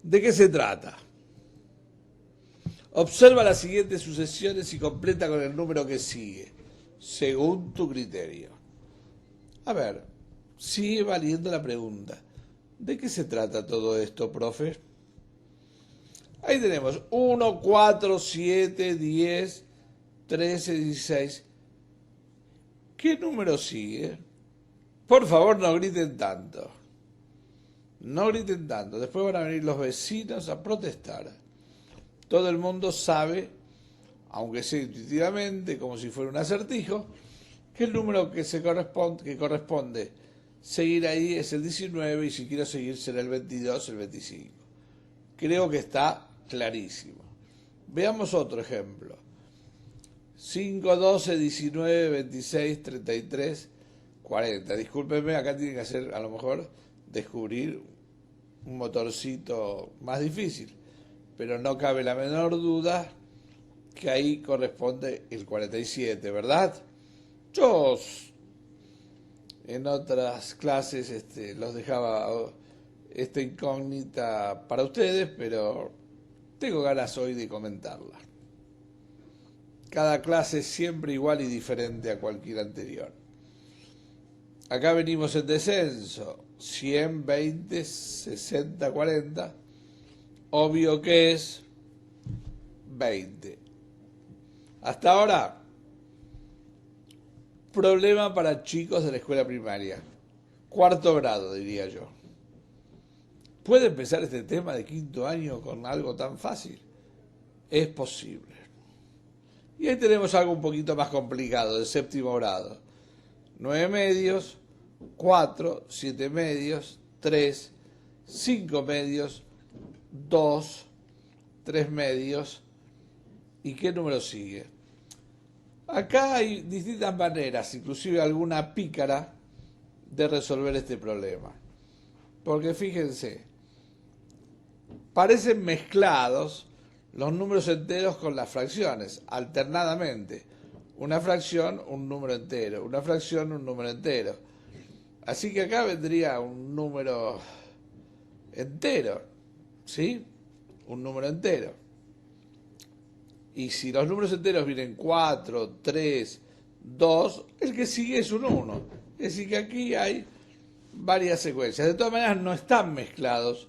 ¿De qué se trata? Observa las siguientes sucesiones y completa con el número que sigue, según tu criterio. A ver, sigue valiendo la pregunta. ¿De qué se trata todo esto, profe? Ahí tenemos 1, 4, 7, 10, 13, 16. ¿Qué número sigue? Por favor, no griten tanto. No griten tanto. Después van a venir los vecinos a protestar. Todo el mundo sabe, aunque sea intuitivamente, como si fuera un acertijo, que el número que corresponde seguir ahí es el 19 y si quiero seguir será el 22, el 25. Creo que está clarísimo. Veamos otro ejemplo. 5, 12, 19, 26, 33, 40. Discúlpenme, acá tienen que hacer, a lo mejor, descubrir un motorcito más difícil. Pero no cabe la menor duda que ahí corresponde el 47, ¿verdad? Yo en otras clases los dejaba esta incógnita para ustedes, pero tengo ganas hoy de comentarla. Cada clase es siempre igual y diferente a cualquier anterior. Acá venimos en descenso, 100, 20, 60, 40. Obvio que es 20. Hasta ahora, problema para chicos de la escuela primaria. Cuarto grado, diría yo. ¿Puede empezar este tema de quinto año con algo tan fácil? Es posible. Y ahí tenemos algo un poquito más complicado, de séptimo grado. 9 medios, 4, 7 medios, 3, 5 medios, 2, 3 medios. ¿Y qué número sigue? Acá hay distintas maneras, inclusive alguna pícara, de resolver este problema. Porque fíjense, parecen mezclados los números enteros con las fracciones, alternadamente. Una fracción, un número entero. Una fracción, un número entero. Así que acá vendría un número entero, ¿sí? Un número entero. Y si los números enteros vienen 4, 3, 2, el que sigue es un 1. Es decir, que aquí hay varias secuencias. De todas maneras, no están mezclados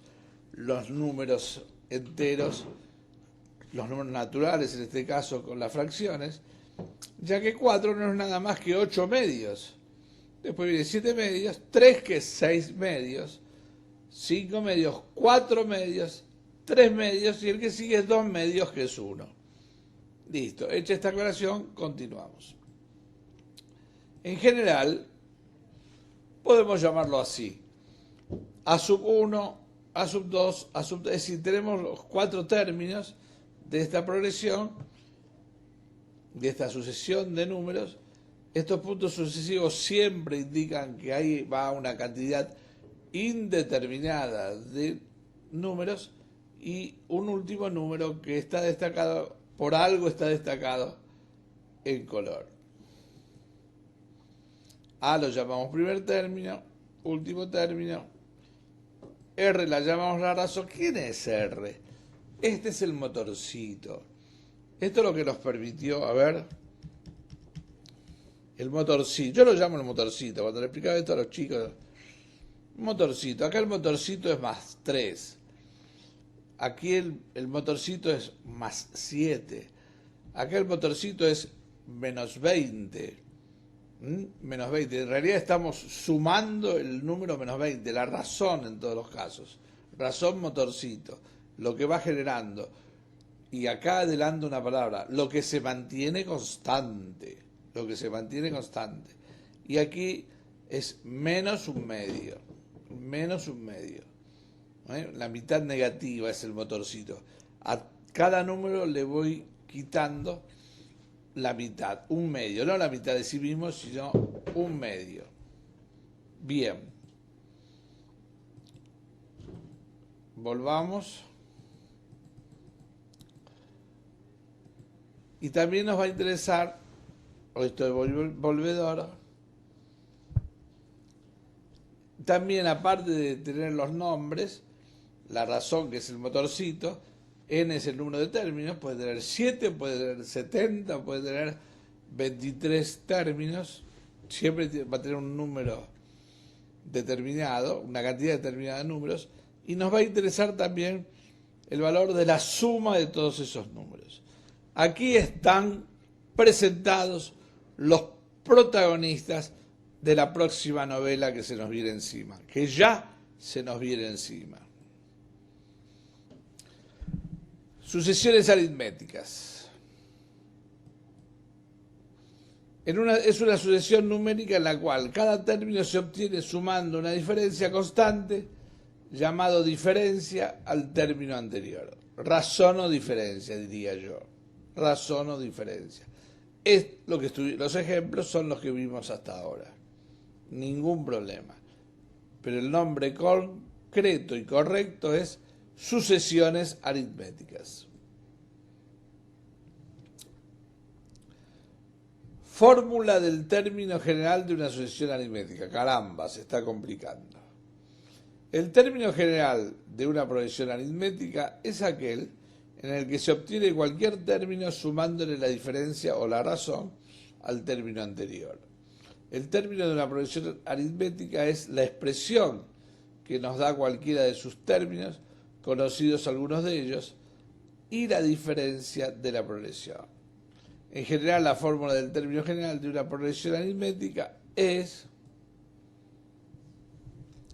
los números enteros, los números naturales, en este caso con las fracciones, ya que 4 no es nada más que 8 medios. Después viene 7 medios, 3 que es 6 medios, 5 medios, 4 medios, 3 medios y el que sigue es 2 medios que es 1. Listo, hecha esta aclaración, continuamos. En general, podemos llamarlo así. A sub 1, A sub 2, A sub 3, es decir, tenemos los 4 términos de esta progresión, de esta sucesión de números. Estos puntos sucesivos siempre indican que ahí va una cantidad indeterminada de números y un último número que está destacado, por algo está destacado en color. A lo llamamos primer término, último término. R la llamamos la razón. ¿Quién es R? Este es el motorcito. Esto es lo que nos permitió, a ver, el motorcito. Yo lo llamo el motorcito. Cuando le explicaba esto a los chicos, motorcito. Acá el motorcito es más 3. Aquí el motorcito es más 7. Acá el motorcito es menos 20. Menos 20. En realidad estamos sumando el número menos 20. La razón en todos los casos. Razón motorcito. Lo que va generando. Y acá adelanto una palabra. Lo que se mantiene constante. Lo que se mantiene constante. Y aquí es menos un medio. Menos un medio. La mitad negativa es el motorcito. A cada número le voy quitando la mitad, un medio, no la mitad de sí mismo, sino un medio. Bien. Volvamos. Y también nos va a interesar, esto de volvedor, también aparte de tener los nombres, la razón, que es el motorcito, n es el número de términos, puede tener 7, puede tener 70, puede tener 23 términos, siempre va a tener un número determinado, una cantidad determinada de números, y nos va a interesar también el valor de la suma de todos esos números. Aquí están presentados los protagonistas de la próxima novela que se nos viene encima, que ya se nos viene encima. Sucesiones aritméticas. Es una sucesión numérica en la cual cada término se obtiene sumando una diferencia constante, llamado diferencia al término anterior. Razón o diferencia, diría yo. Razón o diferencia. Es lo que los ejemplos son los que vimos hasta ahora. Ningún problema. Pero el nombre concreto y correcto es sucesiones aritméticas. Fórmula del término general de una sucesión aritmética. Caramba, se está complicando. El término general de una progresión aritmética es aquel en el que se obtiene cualquier término sumándole la diferencia o la razón al término anterior. El término de una progresión aritmética es la expresión que nos da cualquiera de sus términos, conocidos algunos de ellos, y la diferencia de la progresión. En general, la fórmula del término general de una progresión aritmética es...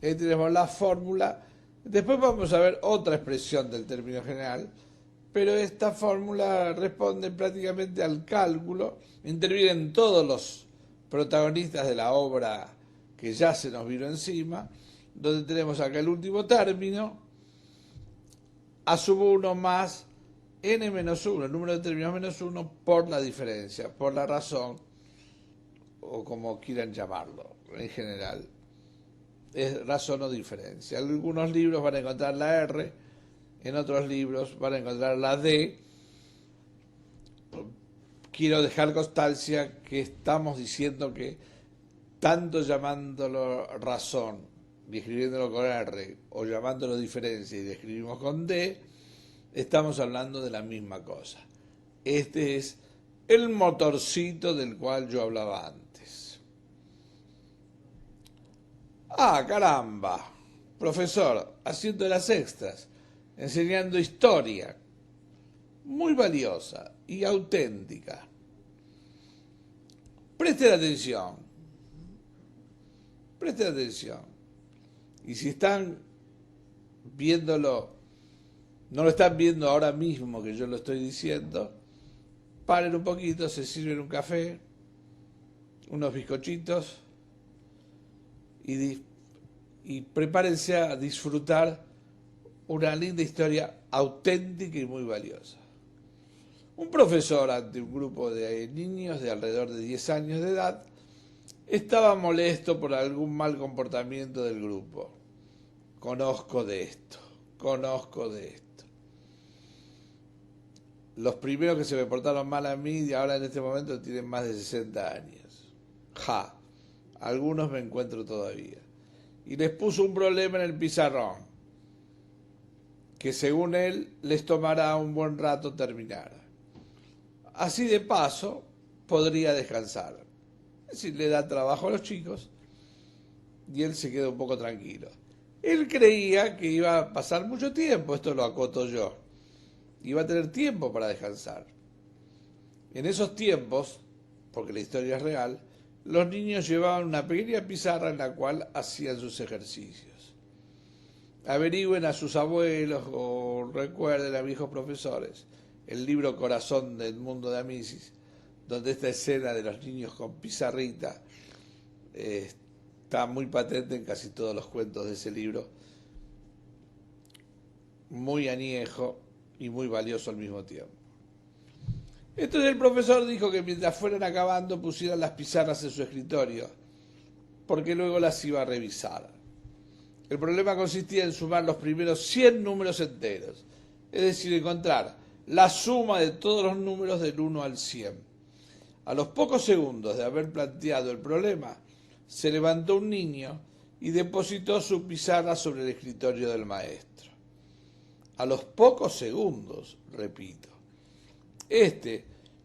Ahí tenemos la fórmula. Después vamos a ver otra expresión del término general, pero esta fórmula responde prácticamente al cálculo. Intervienen todos los protagonistas de la obra que ya se nos vino encima, donde tenemos acá el último término, a sub 1 más n menos 1, el número de términos menos 1 por la diferencia, por la razón, o como quieran llamarlo en general. Es razón o diferencia. En algunos libros van a encontrar la R, en otros libros van a encontrar la D. Quiero dejar constancia que estamos diciendo que tanto llamándolo razón y escribiéndolo con R, o llamándolo diferencia y lo escribimos con D, estamos hablando de la misma cosa. Este es el motorcito del cual yo hablaba antes. Ah, caramba, profesor, haciendo las extras, enseñando historia, muy valiosa y auténtica. Presten atención, presten atención. Y si están viéndolo, no lo están viendo ahora mismo que yo lo estoy diciendo, paren un poquito, se sirven un café, unos bizcochitos y prepárense a disfrutar una linda historia auténtica y muy valiosa. Un profesor ante un grupo de niños de alrededor de 10 años de edad estaba molesto por algún mal comportamiento del grupo. Conozco de esto, conozco de esto. Los primeros que se me portaron mal a mí y ahora en este momento tienen más de 60 años. Ja, algunos me encuentro todavía. Y les puso un problema en el pizarrón, que según él les tomará un buen rato terminar. Así de paso podría descansar. Es decir, le da trabajo a los chicos y él se queda un poco tranquilo. Él creía que iba a pasar mucho tiempo, esto lo acoto yo, iba a tener tiempo para descansar. En esos tiempos, porque la historia es real, los niños llevaban una pequeña pizarra en la cual hacían sus ejercicios. Averigüen a sus abuelos o recuerden a viejos profesores el libro Corazón del Mundo de Amisis, donde esta escena de los niños con pizarrita está muy patente en casi todos los cuentos de ese libro, muy añejo y muy valioso al mismo tiempo. Entonces el profesor dijo que mientras fueran acabando pusieran las pizarras en su escritorio, porque luego las iba a revisar. El problema consistía en sumar los primeros 100 números enteros, es decir, encontrar la suma de todos los números del 1 al 100. A los pocos segundos de haber planteado el problema, se levantó un niño y depositó su pizarra sobre el escritorio del maestro. A los pocos segundos, repito.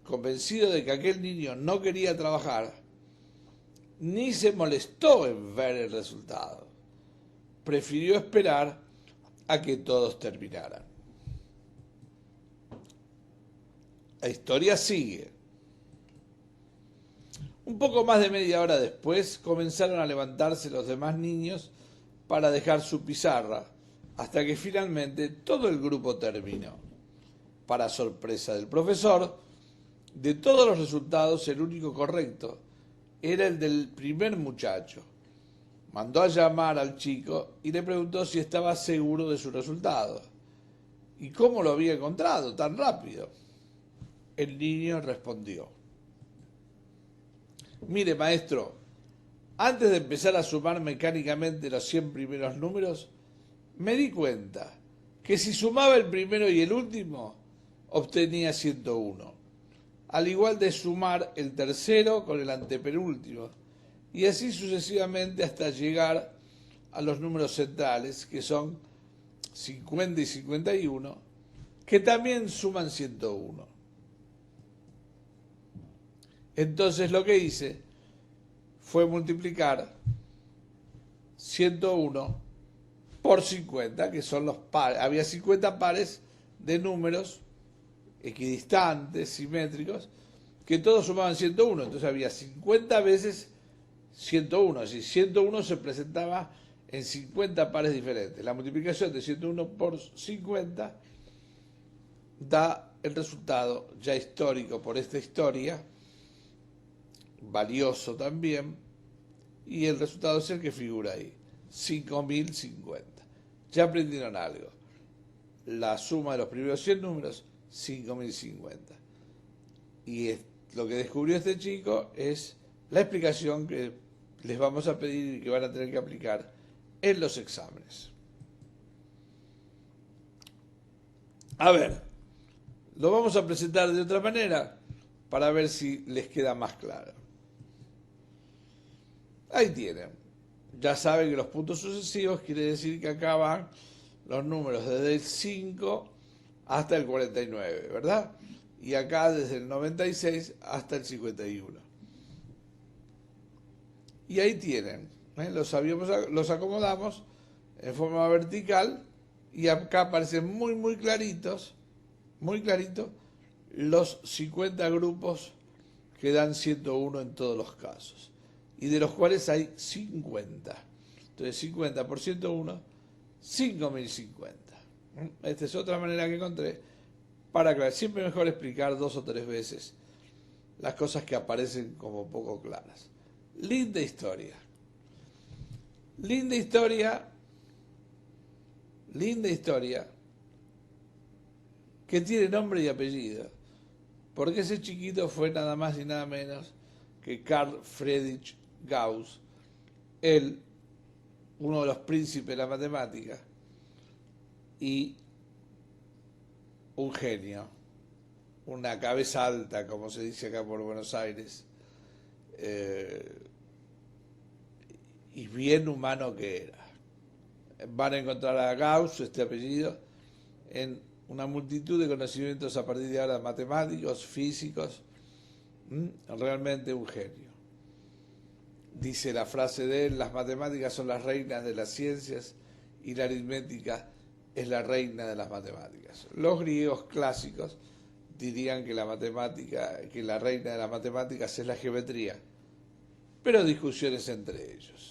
Convencido de que aquel niño no quería trabajar, ni se molestó en ver el resultado. Prefirió esperar a que todos terminaran. La historia sigue. Un poco más de media hora después comenzaron a levantarse los demás niños para dejar su pizarra, hasta que finalmente todo el grupo terminó. Para sorpresa del profesor, de todos los resultados el único correcto era el del primer muchacho. Mandó a llamar al chico y le preguntó si estaba seguro de su resultado y cómo lo había encontrado tan rápido. El niño respondió: mire, maestro, antes de empezar a sumar mecánicamente los 100 primeros números, me di cuenta que si sumaba el primero y el último, obtenía 101. Al igual de sumar el tercero con el antepenúltimo, y así sucesivamente hasta llegar a los números centrales, que son 50 y 51, que también suman 101. Entonces lo que hice fue multiplicar 101 por 50, que son los pares. Había 50 pares de números equidistantes, simétricos, que todos sumaban 101. Entonces había 50 veces 101. Así 101 se presentaba en 50 pares diferentes. La multiplicación de 101 por 50 da el resultado ya histórico por esta historia, valioso también, y el resultado es el que figura ahí, 5050. Ya aprendieron algo. La suma de los primeros 100 números, 5050. Y lo que descubrió este chico es la explicación que les vamos a pedir y que van a tener que aplicar en los exámenes. A ver, lo vamos a presentar de otra manera para ver si les queda más claro. Ahí tienen. Ya saben que los puntos sucesivos quiere decir que acá van los números desde el 5 hasta el 49, ¿verdad? Y acá desde el 96 hasta el 51. Y ahí tienen. Los acomodamos en forma vertical y acá aparecen muy claritos, los 50 grupos que dan 101 en todos los casos, y de los cuales hay 50. Entonces 50 por 101, 5050. Esta es otra manera que encontré para aclarar. Siempre mejor explicar 2 o 3 veces las cosas que aparecen como poco claras. Linda historia. Linda historia. Linda historia que tiene nombre y apellido, porque ese chiquito fue nada más y nada menos que Carl Friedrich Gauss, uno de los príncipes de la matemática y un genio, una cabeza alta, como se dice acá por Buenos Aires, y bien humano que era. Van a encontrar a Gauss, este apellido, en una multitud de conocimientos a partir de ahora matemáticos, físicos. Realmente un genio. Dice la frase de él: las matemáticas son las reinas de las ciencias y la aritmética es la reina de las matemáticas. Los griegos clásicos dirían que la reina de las matemáticas es la geometría, pero discusiones entre ellos.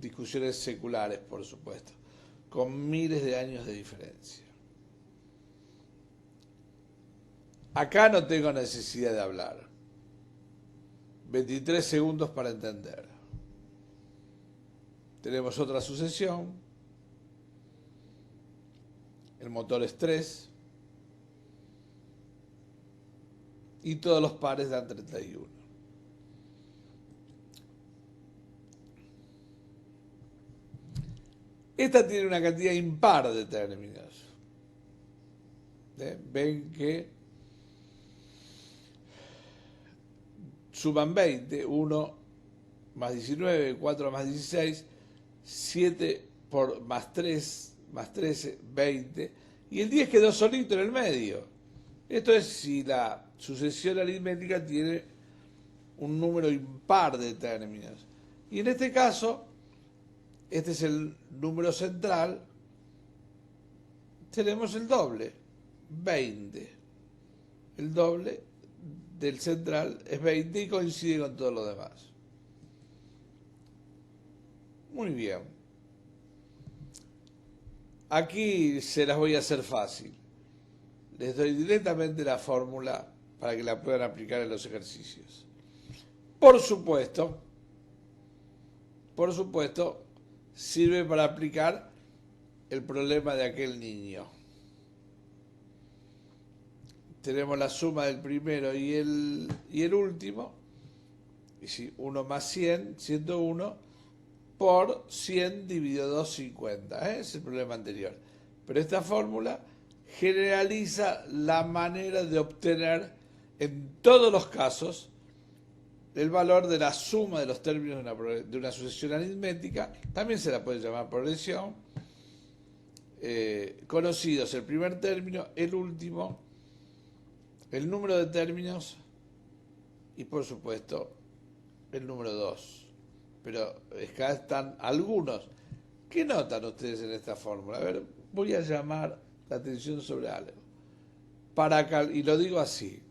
Discusiones seculares, por supuesto, con miles de años de diferencia. Acá no tengo necesidad de hablar. 23 segundos para entender. Tenemos otra sucesión. El motor es 3. Y todos los pares dan 31. Esta tiene una cantidad impar de términos. Ven que suman 20, 1 más 19, 4 más 16, 7 más 3 más 13, 20, y el 10 quedó solito en el medio. Esto es si la sucesión aritmética tiene un número impar de términos. Y en este caso, este es el número central, tenemos el doble, 20. El doble del central es 20 y coincide con todo lo demás. Muy bien. Aquí se las voy a hacer fácil. Les doy directamente la fórmula para que la puedan aplicar en los ejercicios. Por supuesto, sirve para aplicar el problema de aquel niño. Tenemos la suma del primero y el último, y si 1 más 100, 101, por 100 dividido 2, 50. Es el problema anterior. Pero esta fórmula generaliza la manera de obtener en todos los casos el valor de la suma de los términos de una sucesión aritmética. También se la puede llamar progresión. Conocidos el primer término, el último, el número de términos y por supuesto el número 2. Pero acá están algunos. ¿Qué notan ustedes en esta fórmula? A ver, voy a llamar la atención sobre algo. Y lo digo así,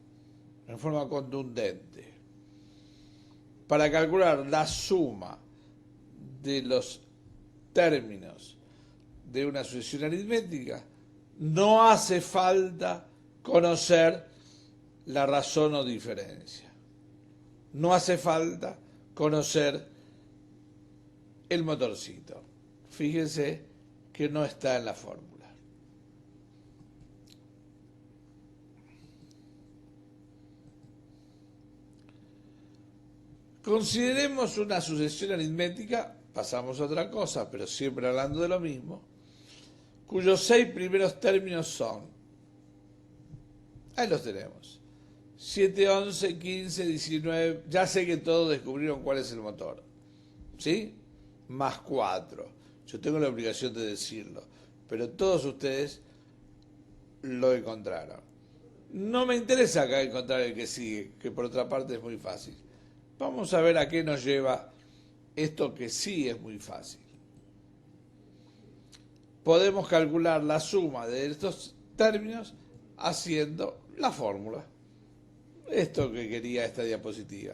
en forma contundente. Para calcular la suma de los términos de una sucesión aritmética, no hace falta conocer la razón o diferencia. No hace falta conocer el motorcito. Fíjense que no está en la fórmula. Consideremos una sucesión aritmética, pasamos a otra cosa, pero siempre hablando de lo mismo, cuyos 6 primeros términos son, ahí los tenemos, 7, 11, 15, 19, ya sé que todos descubrieron cuál es el motor, ¿sí? Más 4, yo tengo la obligación de decirlo, pero todos ustedes lo encontraron. No me interesa acá encontrar el que sigue, que por otra parte es muy fácil. Vamos a ver a qué nos lleva esto que sí es muy fácil. Podemos calcular la suma de estos términos haciendo la fórmula. Esto que quería esta diapositiva.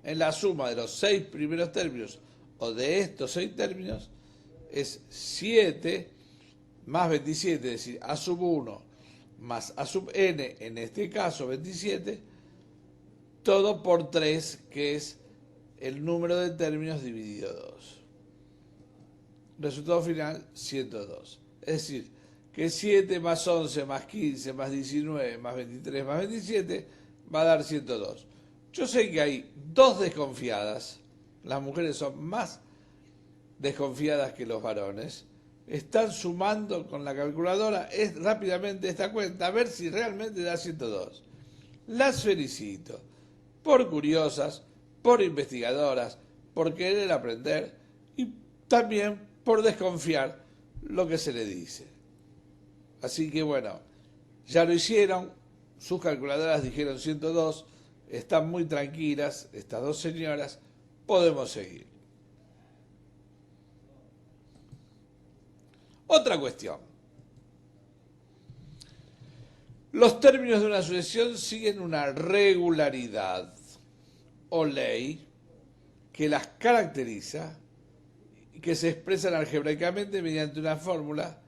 En la suma de los 6 primeros términos o de estos 6 términos es 7 más 27, es decir, a sub 1 más a sub n, en este caso 27, todo por 3, que es el número de términos dividido 2. Resultado final, 102. Es decir, que 7 más 11 más 15 más 19 más 23 más 27 va a dar 102. Yo sé que hay dos desconfiadas, las mujeres son más desconfiadas que los varones, están sumando con la calculadora rápidamente esta cuenta a ver si realmente da 102. Las felicito, por curiosas, por investigadoras, por querer aprender y también por desconfiar lo que se le dice. Así que bueno, ya lo hicieron, sus calculadoras dijeron 102, están muy tranquilas estas dos señoras, podemos seguir. Otra cuestión. Los términos de una sucesión siguen una regularidad o ley que las caracteriza y que se expresan algebraicamente mediante una fórmula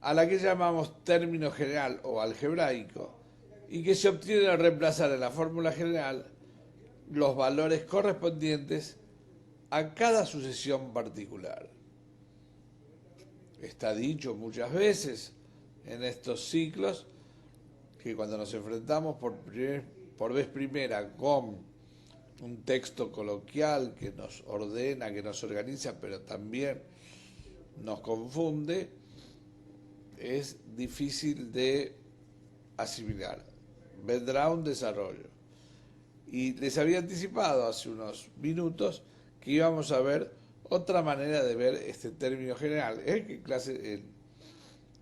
a la que llamamos término general o algebraico y que se obtiene al reemplazar en la fórmula general los valores correspondientes a cada sucesión particular. Está dicho muchas veces en estos ciclos que cuando nos enfrentamos por vez primera con un texto coloquial que nos ordena, que nos organiza, pero también nos confunde, es difícil de asimilar. Vendrá un desarrollo. Y les había anticipado hace unos minutos que íbamos a ver otra manera de ver este término general. ¿En qué clase?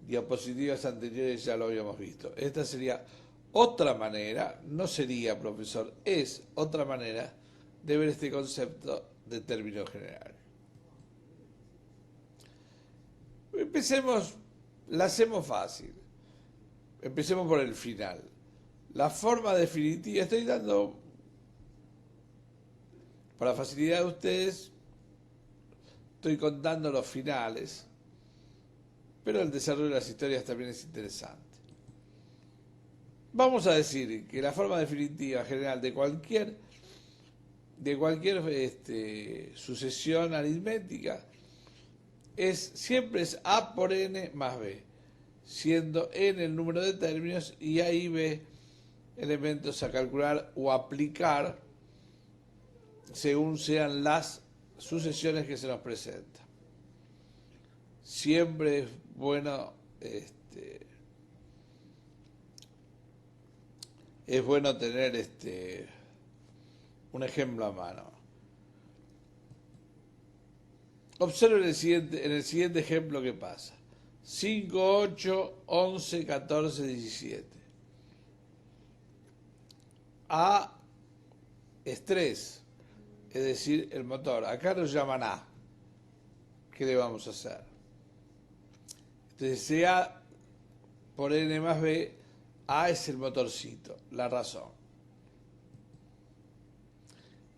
diapositivas anteriores ya lo habíamos visto. Esta sería otra manera, no sería, profesor, es otra manera de ver este concepto de término general. Empecemos, la hacemos fácil. Empecemos por el final. La forma definitiva, estoy dando, para facilidad de ustedes, estoy contando los finales, pero el desarrollo de las historias también es interesante. Vamos a decir que la forma definitiva general de cualquier sucesión aritmética siempre es A por n más b, siendo n el número de términos y A y b elementos a calcular o aplicar según sean las sucesiones que se nos presentan. Siempre es bueno tener un ejemplo a mano. Observen en el siguiente ejemplo qué pasa. 5, 8, 11, 14, 17. A es 3, es decir, el motor. Acá nos llaman A. ¿Qué le vamos a hacer? Entonces, si A por n más b, A es el motorcito, la razón.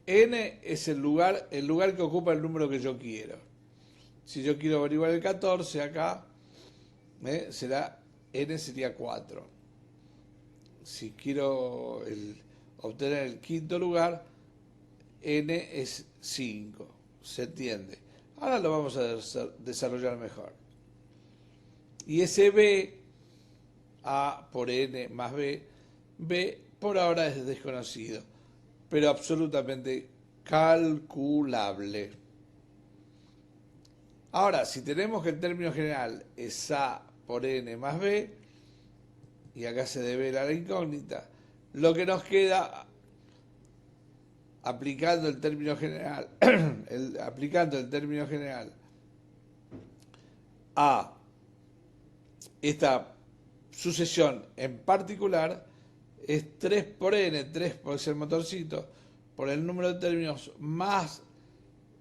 N es el lugar que ocupa el número que yo quiero. Si yo quiero averiguar el 14 acá, n sería 4. Si quiero obtener el quinto lugar, n es 5. ¿Se entiende? Ahora lo vamos a desarrollar mejor. Y ese b, A por n más b, b por ahora es desconocido, pero absolutamente calculable. Ahora, si tenemos que el término general es A por n más b, y acá se devela la incógnita, lo que nos queda, aplicando el término general, a esta sucesión en particular, es 3 por n, 3 por ser motorcito, por el número de términos más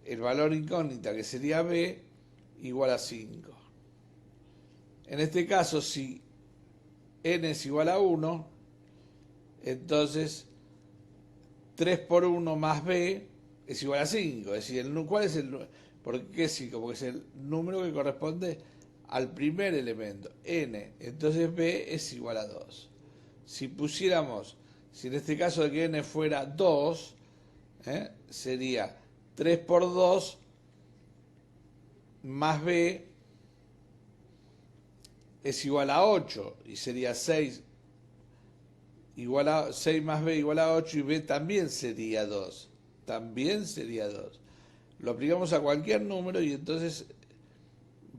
el valor incógnita, que sería b, igual a 5. En este caso, si n es igual a 1, entonces 3 por 1 más b es igual a 5. Es decir, ¿cuál es el? ¿Por qué 5? Porque es el número que corresponde al primer elemento, n. Entonces b es igual a 2. Si en este caso de que n fuera 2, sería 3 por 2 más b es igual a 8, y sería 6 más b igual a 8, y b también sería 2. Lo aplicamos a cualquier número y entonces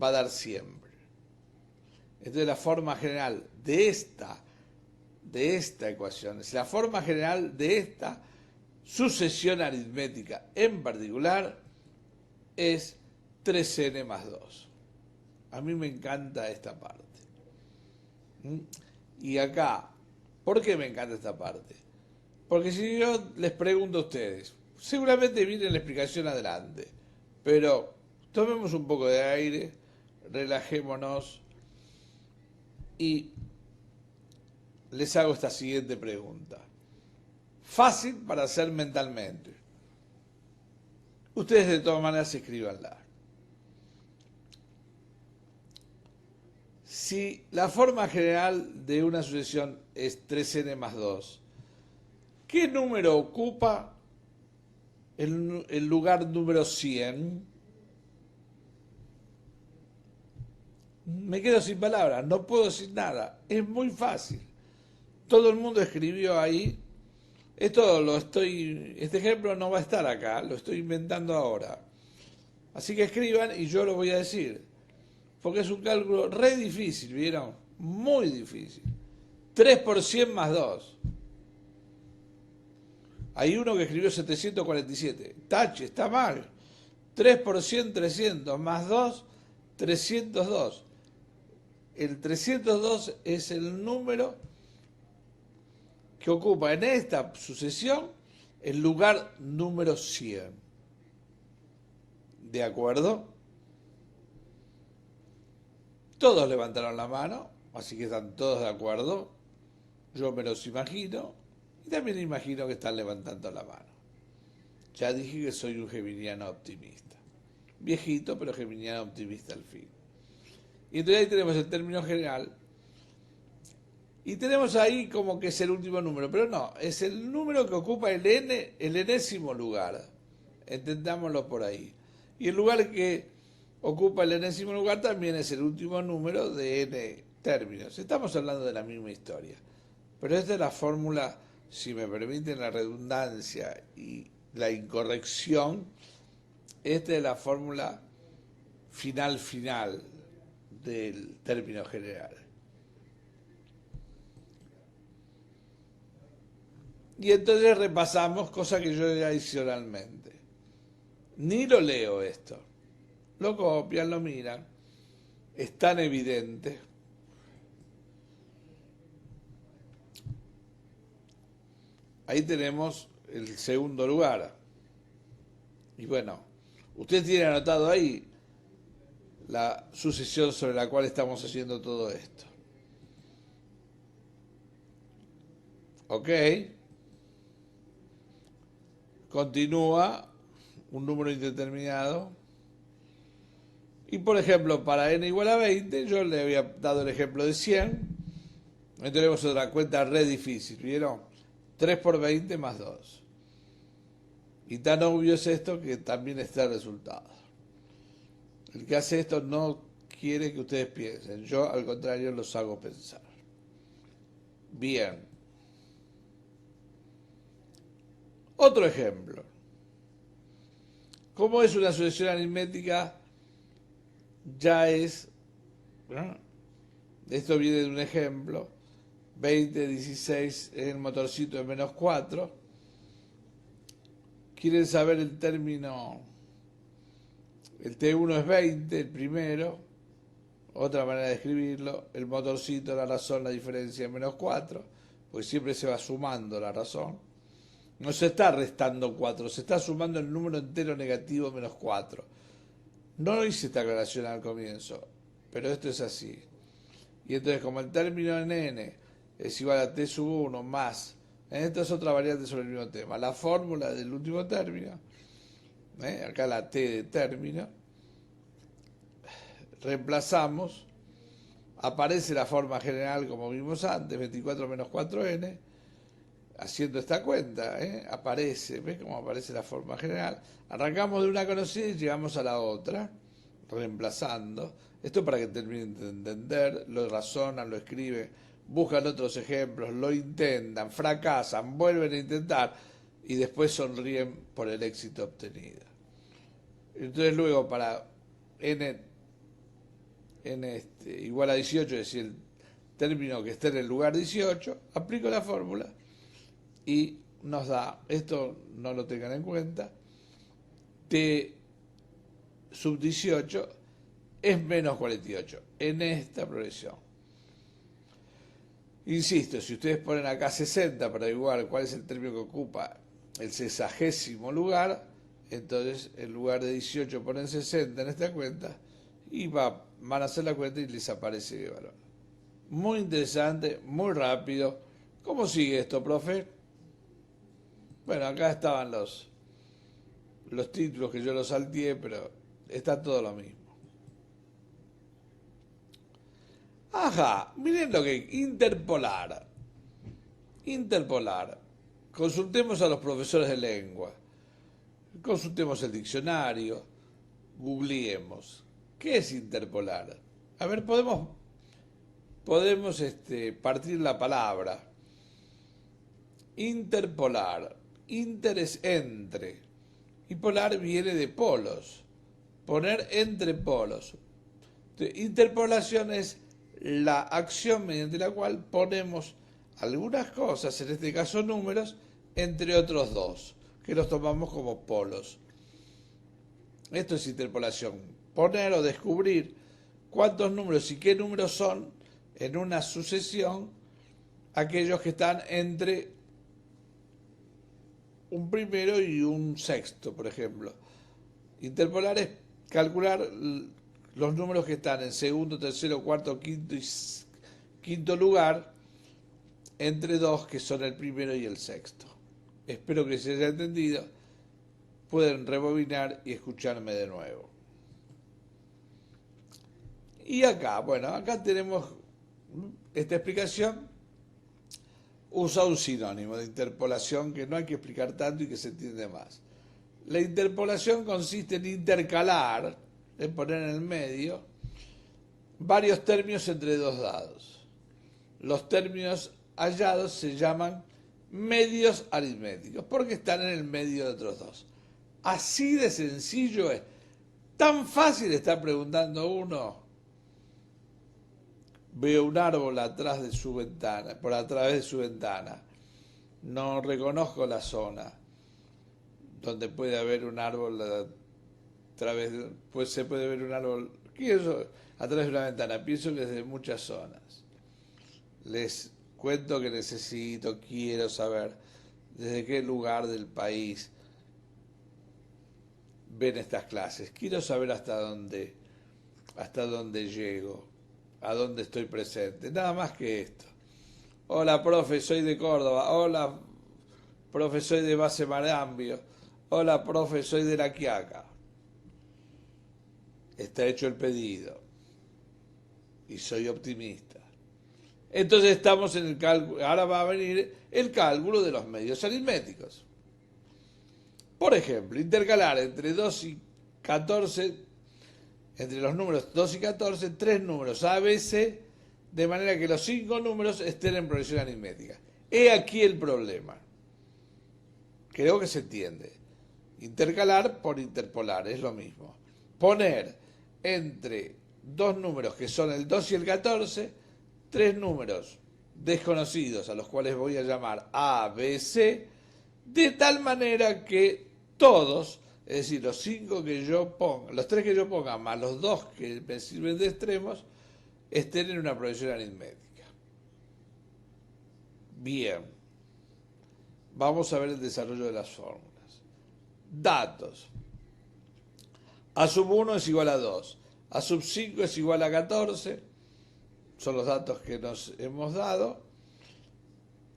va a dar siempre. Entonces la forma general de esta ecuación, es la forma general de esta sucesión aritmética en particular, es 3n más 2. A mí me encanta esta parte. Y acá, ¿por qué me encanta esta parte? Porque si yo les pregunto a ustedes, seguramente viene la explicación adelante, pero tomemos un poco de aire, relajémonos y les hago esta siguiente pregunta. Fácil para hacer mentalmente. Ustedes de todas maneras escríbanla. Si la forma general de una sucesión es 3n más 2, ¿qué número ocupa el lugar número 100? Me quedo sin palabras, no puedo decir nada. Es muy fácil. Todo el mundo escribió ahí. Este ejemplo no va a estar acá, lo estoy inventando ahora. Así que escriban y yo lo voy a decir. Porque es un cálculo re difícil, ¿vieron? Muy difícil. 3 por 100 más 2. Hay uno que escribió 747. Tache, está mal. 3 por 100, 300. Más 2, 302. el 302 es el número que ocupa en esta sucesión el lugar número 100. ¿De acuerdo? Todos levantaron la mano, así que están todos de acuerdo. Yo me los imagino y también imagino que están levantando la mano. Ya dije que soy un geminiano optimista. Viejito, pero geminiano optimista al fin. Y entonces ahí tenemos el término general. Y tenemos ahí como que es el último número, pero no, es el número que ocupa el enésimo lugar. Entendámoslo por ahí. Y el lugar que ocupa el enésimo lugar también es el último número de n términos. Estamos hablando de la misma historia. Pero esta es la fórmula, si me permiten la redundancia y la incorrección, esta es la fórmula final del término general. Y entonces repasamos, cosa que yo ya hice oralmente. Ni lo leo esto. Lo copian, lo miran. Es tan evidente. Ahí tenemos el segundo lugar. Y bueno, usted tiene anotado ahí la sucesión sobre la cual estamos haciendo todo esto. ¿Ok? Continúa un número indeterminado. Y por ejemplo, para n igual a 20, yo le había dado el ejemplo de 100. Entonces tenemos otra cuenta re difícil, ¿vieron? 3 por 20 más 2. Y tan obvio es esto que también está el resultado. El que hace esto no quiere que ustedes piensen. Yo, al contrario, los hago pensar. Bien. Otro ejemplo. ¿Cómo es una sucesión aritmética? Ya es... ¿no? Esto viene de un ejemplo. 20, 16 en el motorcito de menos 4. ¿Quieren saber el término? El T1 es 20, el primero. Otra manera de escribirlo. El motorcito, la razón, la diferencia es menos 4. Porque siempre se va sumando la razón. No se está restando 4, se está sumando el número entero negativo menos 4. No hice esta aclaración al comienzo, pero esto es así. Y entonces, como el término en n es igual a t sub 1 más, esta es otra variante sobre el mismo tema, la fórmula del último término, acá la t de término, reemplazamos, aparece la forma general como vimos antes, 24 menos 4n, haciendo esta cuenta, aparece, ¿ves cómo aparece la forma general? Arrancamos de una conocida y llegamos a la otra, reemplazando. Esto para que terminen de entender, lo razonan, lo escriben, buscan otros ejemplos, lo intentan, fracasan, vuelven a intentar y después sonríen por el éxito obtenido. Entonces luego para n igual a 18, es decir, el término que esté en el lugar 18, aplico la fórmula y nos da, esto no lo tengan en cuenta, t sub 18 es menos 48 en esta progresión. Insisto, si ustedes ponen acá 60 para igual cuál es el término que ocupa el 60º lugar, entonces en lugar de 18 ponen 60 en esta cuenta y van a hacer la cuenta y les aparece el valor. Muy interesante, muy rápido. ¿Cómo sigue esto, profe? Bueno, acá estaban los títulos que yo los salteé, pero está todo lo mismo. Ajá, miren lo que interpolar. Interpolar. Consultemos a los profesores de lengua. Consultemos el diccionario. Googleemos. ¿Qué es interpolar? A ver, podemos partir la palabra. Interpolar. Inter es entre. Y polar viene de polos. Poner entre polos. Interpolación es la acción mediante la cual ponemos algunas cosas, en este caso números, entre otros dos, que los tomamos como polos. Esto es interpolación. Poner o descubrir cuántos números y qué números son en una sucesión aquellos que están entre un primero y un sexto, por ejemplo. Interpolar es calcular los números que están en segundo, tercero, cuarto, quinto y quinto lugar entre dos que son el primero y el sexto. Espero que se haya entendido. Pueden rebobinar y escucharme de nuevo. Y acá, bueno, acá tenemos esta explicación. Usa un sinónimo de interpolación que no hay que explicar tanto y que se entiende más. La interpolación consiste en intercalar, en poner en el medio, varios términos entre dos dados. Los términos hallados se llaman medios aritméticos porque están en el medio de otros dos. Así de sencillo es. Tan fácil está preguntando uno. Veo un árbol atrás de su ventana, por a través de su ventana. No reconozco la zona donde puede haber un árbol pues se puede ver un árbol a través de una ventana. Pienso que desde muchas zonas. Les cuento que quiero saber desde qué lugar del país ven estas clases. Quiero saber hasta dónde llego, a dónde estoy presente. Nada más que esto. Hola, profe, soy de Córdoba. Hola, profe, soy de Base Marambio. Hola, profe, soy de La Quiaca. Está hecho el pedido. Y soy optimista. Entonces estamos en el cálculo. Ahora va a venir el cálculo de los medios aritméticos. Por ejemplo, intercalar entre 2 y 14, entre los números 2 y 14, tres números A, B, C, de manera que los 5 números estén en progresión aritmética. He aquí el problema. Creo que se entiende. Intercalar por interpolar, es lo mismo. Poner entre dos números que son el 2 y el 14, tres números desconocidos a los cuales voy a llamar A, B, C, de tal manera que todos, es decir, los 5 que yo ponga, los 3 que yo ponga más los 2 que me sirven de extremos, estén en una progresión aritmética. Bien, vamos a ver el desarrollo de las fórmulas. Datos. A sub 1 es igual a 2. A sub 5 es igual a 14. Son los datos que nos hemos dado.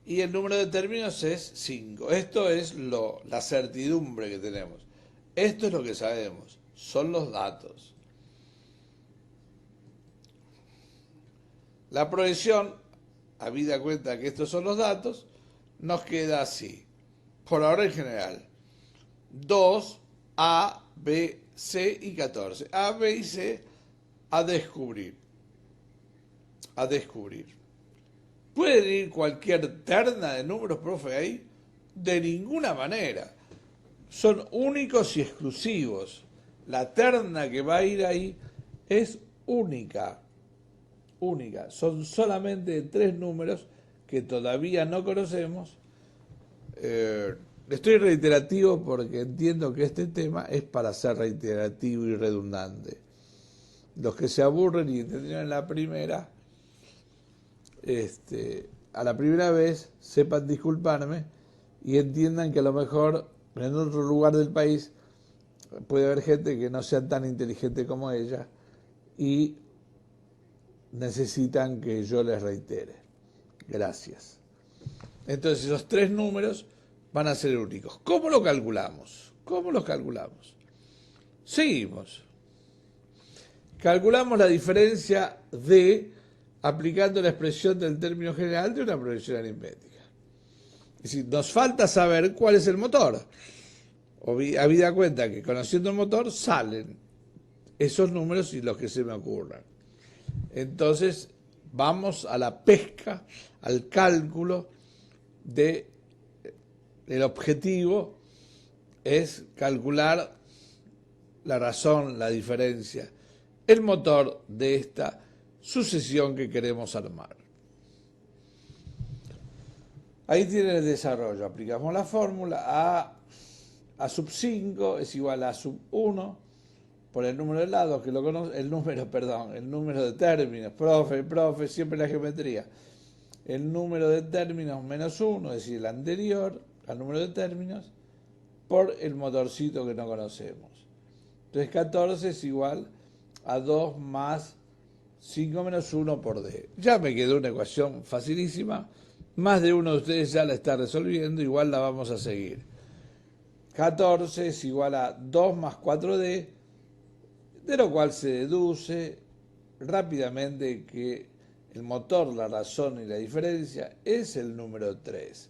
Y el número de términos es 5. Esto es la certidumbre que tenemos. Esto es lo que sabemos. Son los datos. La progresión, habida cuenta que estos son los datos, nos queda así. Por ahora en general. 2, A, B, C y 14. A, B y C a descubrir. A descubrir. ¿Puede ir cualquier terna de números, profe, ahí? De ninguna manera. Son únicos y exclusivos. La terna que va a ir ahí es única. Única. Son solamente 3 números que todavía no conocemos. Estoy reiterativo porque entiendo que este tema es para ser reiterativo y redundante. Los que se aburren y entendieron la primera, a la primera vez sepan disculparme y entiendan que a lo mejor en otro lugar del país puede haber gente que no sea tan inteligente como ella y necesitan que yo les reitere. Gracias. Entonces esos 3 números van a ser únicos. ¿Cómo lo calculamos? ¿Cómo los calculamos? Seguimos. Calculamos la diferencia de aplicando la expresión del término general de una progresión aritmética. Es decir, nos falta saber cuál es el motor. Habida cuenta que conociendo el motor salen esos números y los que se me ocurran. Entonces vamos a la pesca, al cálculo el objetivo es calcular la razón, la diferencia, el motor de esta sucesión que queremos armar. Ahí tiene el desarrollo. Aplicamos la fórmula. A sub 5 es igual a sub 1 por el número de lados que lo conoce, el número de términos, profe, siempre la geometría. El número de términos menos 1, es decir, el anterior al número de términos, por el motorcito que no conocemos. Entonces 14 es igual a 2 más 5 menos 1 por D. Ya me quedó una ecuación facilísima. Más de uno de ustedes ya la está resolviendo, igual la vamos a seguir. 14 es igual a 2 más 4D, de lo cual se deduce rápidamente que el motor, la razón y la diferencia es el número 3.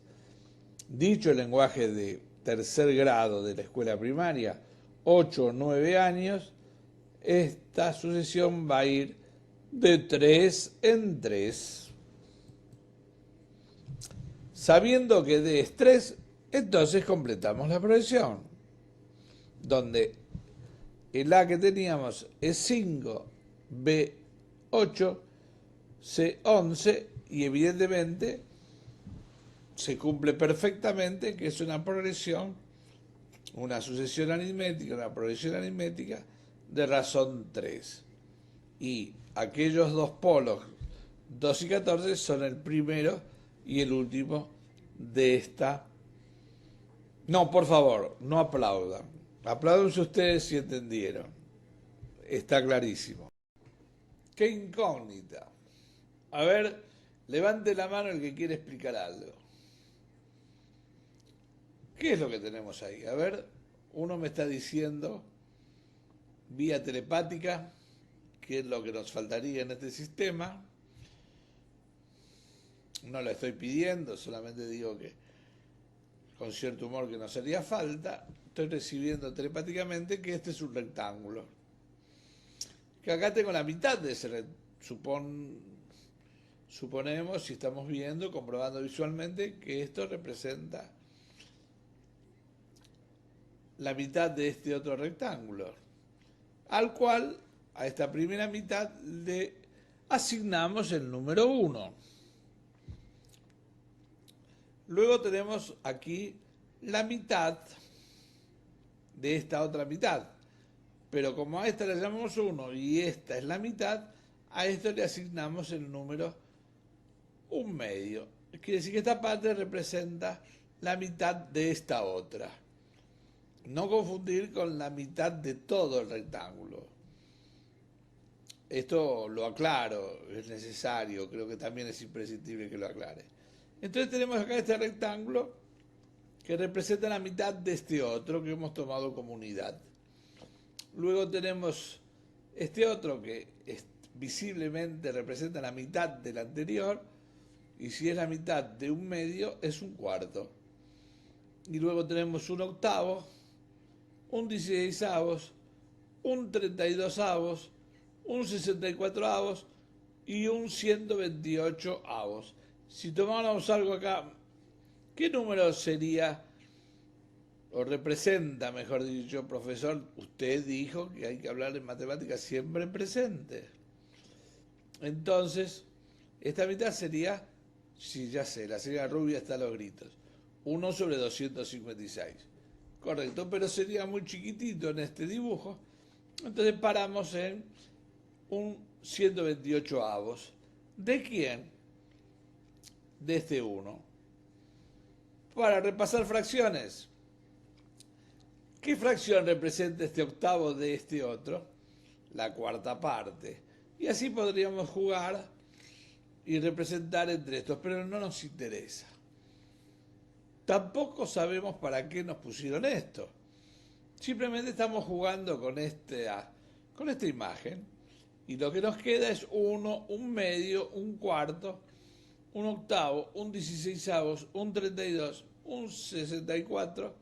Dicho el lenguaje de tercer grado de la escuela primaria, 8 o 9 años, esta sucesión va a ir de 3 en 3. Sabiendo que D es 3, entonces completamos la progresión, donde el A que teníamos es 5, B 8, C 11 y evidentemente se cumple perfectamente que es una progresión, una sucesión aritmética, una progresión aritmética de razón 3. Y aquellos dos polos, 2 y 14, son el primero y el último de esta. No, por favor, no aplaudan. Apláudanse ustedes si entendieron. Está clarísimo. ¡Qué incógnita! A ver, levante la mano el que quiere explicar algo. ¿Qué es lo que tenemos ahí? A ver, uno me está diciendo vía telepática qué es lo que nos faltaría en este sistema. No lo estoy pidiendo, solamente digo que con cierto humor que nos haría falta. Estoy recibiendo telepáticamente que este es un rectángulo. Que acá tengo la mitad de ese suponemos, si estamos viendo, comprobando visualmente, que esto representa la mitad de este otro rectángulo, al cual, a esta primera mitad, le asignamos el número 1. Luego tenemos aquí la mitad de esta otra mitad, pero como a esta le llamamos 1 y esta es la mitad, a esto le asignamos el número 1/2. Quiere decir que esta parte representa la mitad de esta otra. No confundir con la mitad de todo el rectángulo. Esto lo aclaro, es necesario, creo que también es imprescindible que lo aclare. Entonces tenemos acá este rectángulo que representa la mitad de este otro que hemos tomado como unidad. Luego tenemos este otro que visiblemente representa la mitad del anterior, y si es la mitad de 1/2 es 1/4. Y luego tenemos 1/8, un 16avos, un 32avos, un 64avos y un 128avos. Si tomáramos algo acá, ¿qué número sería, o representa, mejor dicho, profesor? Usted dijo que hay que hablar en matemáticas siempre en presente. Entonces, esta mitad sería, sí, ya sé, la señora Rubia está a los gritos, 1 sobre 256. Correcto, pero sería muy chiquitito en este dibujo. Entonces paramos en un 128avos. ¿De quién? De este 1. Para repasar fracciones, ¿qué fracción representa este octavo de este otro? La cuarta parte. Y así podríamos jugar y representar entre estos, pero no nos interesa. Tampoco sabemos para qué nos pusieron esto. Simplemente estamos jugando con esta imagen. Y lo que nos queda es 1, 1/2, 1/4, 1/8, un 16avos, un 32, un 64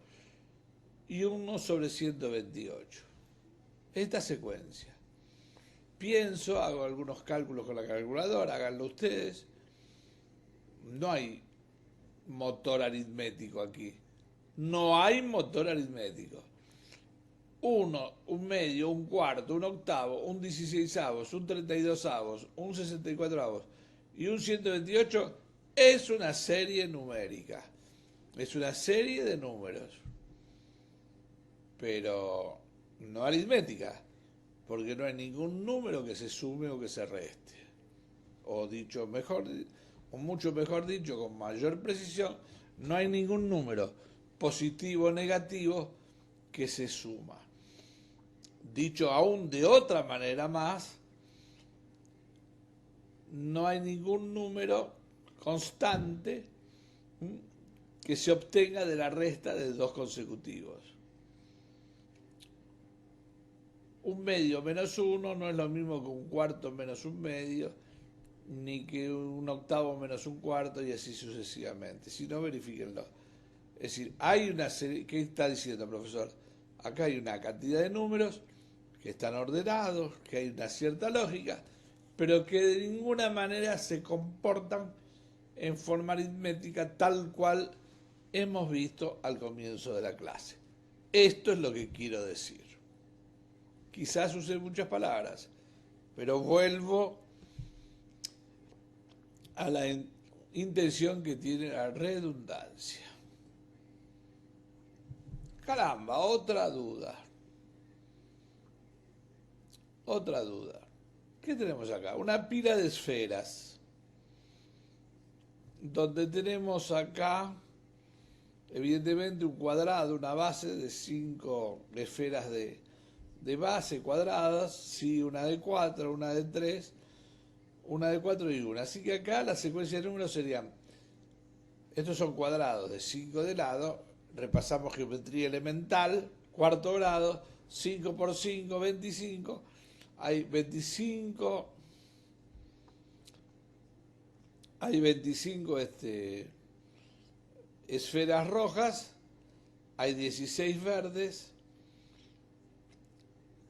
y 1 sobre 128. Esta secuencia. Pienso, hago algunos cálculos con la calculadora, háganlo ustedes. No hay motor aritmético aquí. No hay motor aritmético. 1, 1/2, 1/4, 1/8, un 16avos, un 32avos, un 64avos y un 128 es una serie numérica. Es una serie de números. Pero no aritmética. porque no hay ningún número que se sume o que se reste. O dicho mejor, o mucho mejor dicho, con mayor precisión, no hay ningún número positivo o negativo que se suma. Dicho aún de otra manera más, no hay ningún número constante que se obtenga de la resta de dos consecutivos. Un medio menos uno no es lo mismo que un cuarto menos un medio, ni que un octavo menos un cuarto, y así sucesivamente. Si no, verifíquenlo. Es decir, hay una serie. ¿Qué está diciendo, profesor? Acá hay una cantidad de números que están ordenados, que hay una cierta lógica, pero que de ninguna manera se comportan en forma aritmética tal cual hemos visto al comienzo de la clase. Esto es lo que quiero decir. Quizás use muchas palabras, pero vuelvo a la intención que tiene la redundancia. Caramba, otra duda. Otra duda. ¿Qué tenemos acá? Una pila de esferas, donde tenemos acá, evidentemente, un cuadrado, una base de 5 esferas de base cuadradas, sí, una de 4, una de 3, una de 4 y una. Así que acá la secuencia de números serían, estos son cuadrados de 5 de lado, repasamos geometría elemental, cuarto grado, 5 por 5, 25, hay 25, esferas rojas, hay 16 verdes,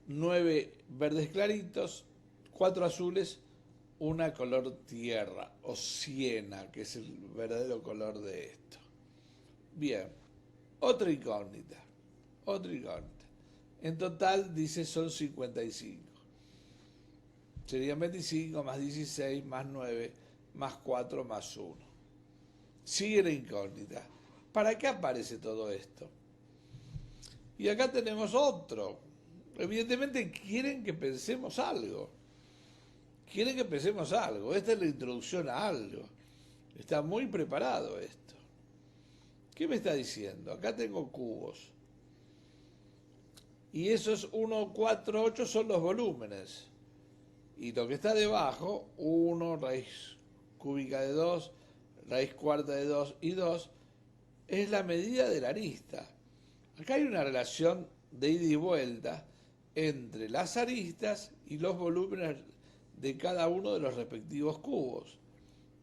9 verdes claritos, 4 azules, una color tierra o siena, que es el verdadero color de esto. Bien, otra incógnita. En total, dice, son 55. Serían 25 más 16 más 9 más 4 más 1. Sigue la incógnita. ¿Para qué aparece todo esto? Y acá tenemos otro. Evidentemente quieren que pensemos algo. Esta es la introducción a algo. Está muy preparado esto. ¿Qué me está diciendo? Acá tengo cubos. Y esos 1, 4, 8 son los volúmenes. Y lo que está debajo, 1, raíz cúbica de 2, raíz cuarta de 2 y 2, es la medida de la arista. Acá hay una relación de ida y vuelta entre las aristas y los volúmenes de cada uno de los respectivos cubos.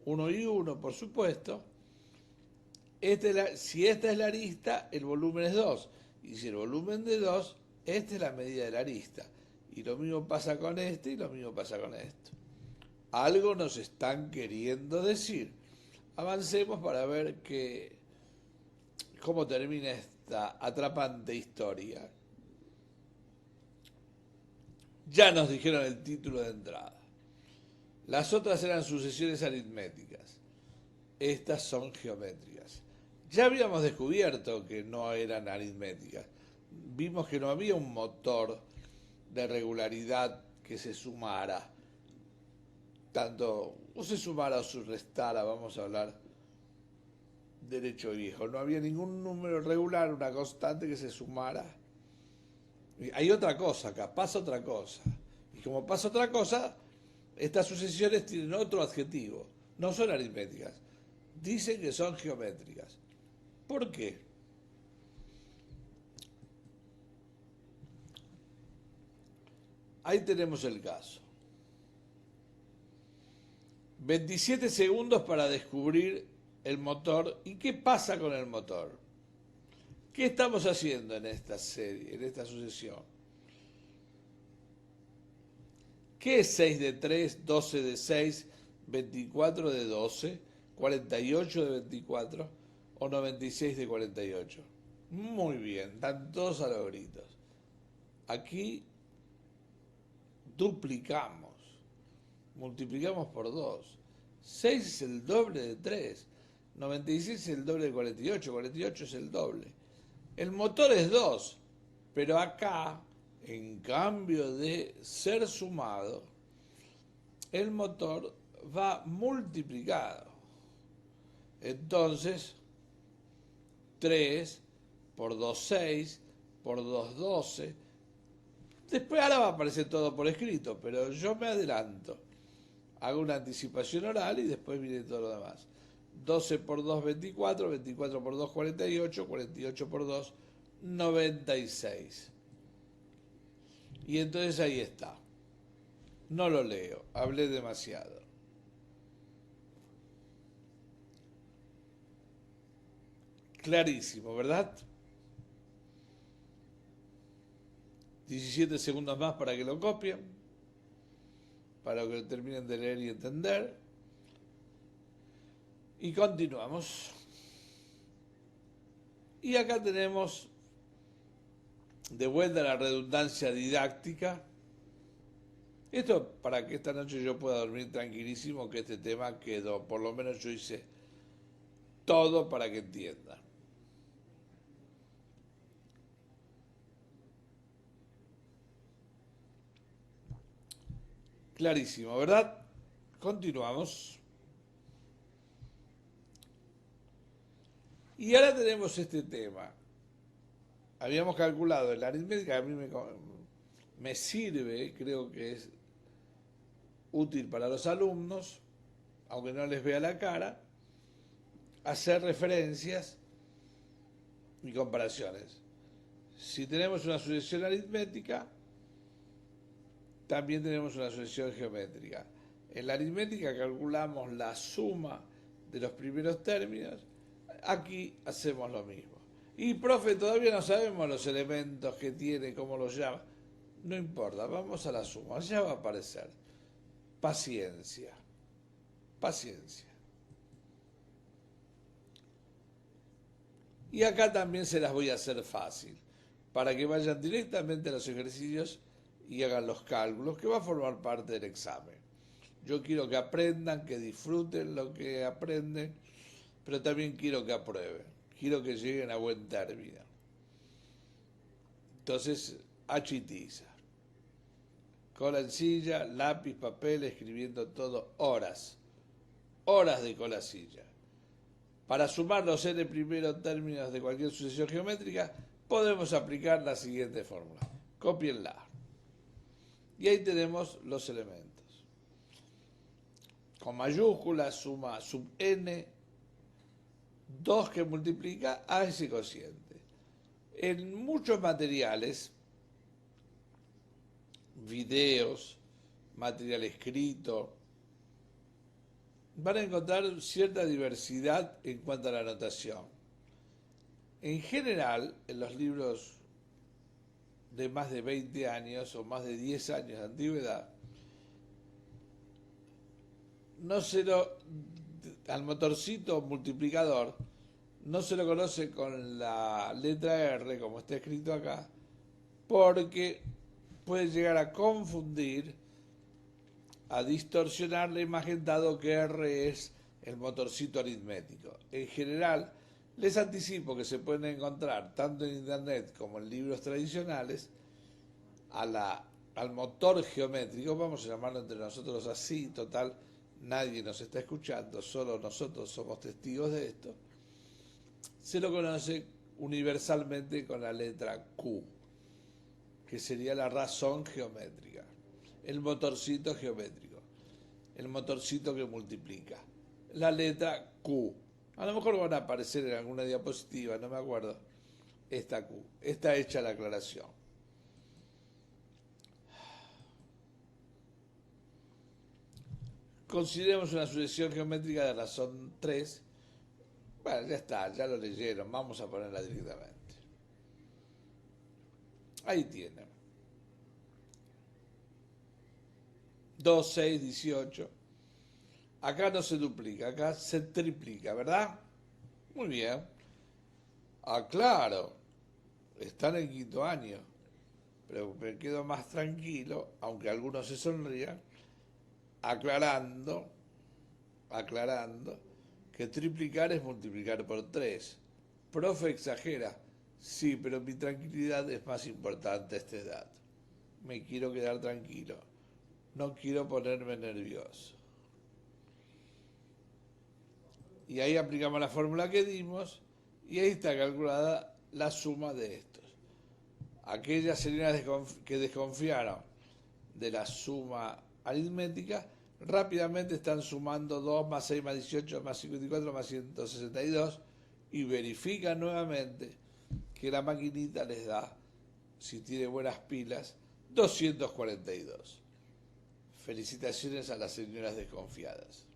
1 y 1, por supuesto. Si esta es la arista, el volumen es 2. Y si el volumen de 2, esta es la medida de la arista. Y lo mismo pasa con este y lo mismo pasa con esto. Algo nos están queriendo decir. Avancemos para ver cómo termina esta atrapante historia. Ya nos dijeron el título de entrada. Las otras eran sucesiones aritméticas. Estas son geométricas. Ya habíamos descubierto que no eran aritméticas. Vimos que no había un motor de regularidad que se sumara. Tanto o se sumara o se restara, vamos a hablar derecho viejo. No había ningún número regular, una constante que se sumara. Y hay otra cosa acá, pasa otra cosa. Y como pasa otra cosa, estas sucesiones tienen otro adjetivo. No son aritméticas. Dicen que son geométricas. ¿Por qué? Ahí tenemos el caso. 27 segundos para descubrir el motor. ¿Y qué pasa con el motor? ¿Qué estamos haciendo en esta serie, en esta sucesión? ¿Qué es 6 de 3, 12 de 6, 24 de 12, 48 de 24 o 96 de 48? Muy bien, están todos a los gritos. Aquí duplicamos, multiplicamos por 2. 6 es el doble de 3, 96 es el doble de 48, 48 es el doble. El motor es 2, pero acá En cambio de ser sumado, el motor va multiplicado. Entonces, 3 por 2, 6, por 2, 12. Después ahora va a aparecer todo por escrito, pero yo me adelanto. Hago una anticipación oral y después viene todo lo demás. 12 por 2, 24, 24 por 2, 48, 48 por 2, 96. Y entonces ahí está. No lo leo, hablé demasiado. Clarísimo, ¿verdad? 17 segundos más para que lo copien, para que lo terminen de leer y entender. Y continuamos. Y acá tenemos de vuelta la redundancia didáctica. Esto para que esta noche yo pueda dormir tranquilísimo, que este tema quedó, por lo menos yo hice todo para que entiendan. Clarísimo, ¿verdad? Continuamos. Y ahora tenemos este tema. Habíamos calculado en la aritmética, a mí me sirve, creo que es útil para los alumnos, aunque no les vea la cara, hacer referencias y comparaciones. Si tenemos una sucesión aritmética, también tenemos una sucesión geométrica. En la aritmética calculamos la suma de los primeros términos, aquí hacemos lo mismo. Y profe, todavía no sabemos los elementos que tiene, cómo los llama. No importa, vamos a la suma, ya va a aparecer. Paciencia, paciencia. Y acá también se las voy a hacer fácil, para que vayan directamente a los ejercicios y hagan los cálculos, que va a formar parte del examen. Yo quiero que aprendan, que disfruten lo que aprenden, pero también quiero que aprueben, quiero que lleguen a buen término. Entonces, achitiza. Cola en silla, lápiz, papel, escribiendo todo, horas. Horas de cola silla. Para sumar los n primeros términos de cualquier sucesión geométrica, podemos aplicar la siguiente fórmula. Cópienla. Y ahí tenemos los elementos. Con mayúsculas, suma sub n, 2 que multiplica a ese cociente. En muchos materiales, videos, material escrito, van a encontrar cierta diversidad en cuanto a la notación. En general, en los libros de más de 20 años o más de 10 años de antigüedad, al motorcito multiplicador no se lo conoce con la letra R, como está escrito acá, porque puede llegar a confundir, a distorsionar la imagen, dado que R es el motorcito aritmético. En general, les anticipo que se pueden encontrar, tanto en internet como en libros tradicionales, al motor geométrico, vamos a llamarlo entre nosotros así, total, nadie nos está escuchando, solo nosotros somos testigos de esto. Se lo conoce universalmente con la letra Q, que sería la razón geométrica, el motorcito geométrico, el motorcito que multiplica, la letra Q. A lo mejor van a aparecer en alguna diapositiva, no me acuerdo, esta Q. Está hecha la aclaración. Consideremos una sucesión geométrica de razón 3. Bueno, ya está, ya lo leyeron, vamos a ponerla directamente. Ahí tienen. 2, 6, 18. Acá no se duplica, acá se triplica, ¿verdad? Muy bien. Ah, claro, están en quinto año, pero me quedo más tranquilo, aunque algunos se sonrían, aclarando que triplicar es multiplicar por 3. Profe, exagera. Sí, pero mi tranquilidad es más importante a esta edad. me quiero quedar tranquilo, no quiero ponerme nervioso. Y ahí aplicamos la fórmula que dimos y ahí está calculada la suma de estos. Aquellas señoras que desconfiaron de la suma aritmética rápidamente están sumando 2 más 6 más 18 más 54 más 162 y verifican nuevamente que la maquinita les da, si tiene buenas pilas, 242. Felicitaciones a las señoras desconfiadas.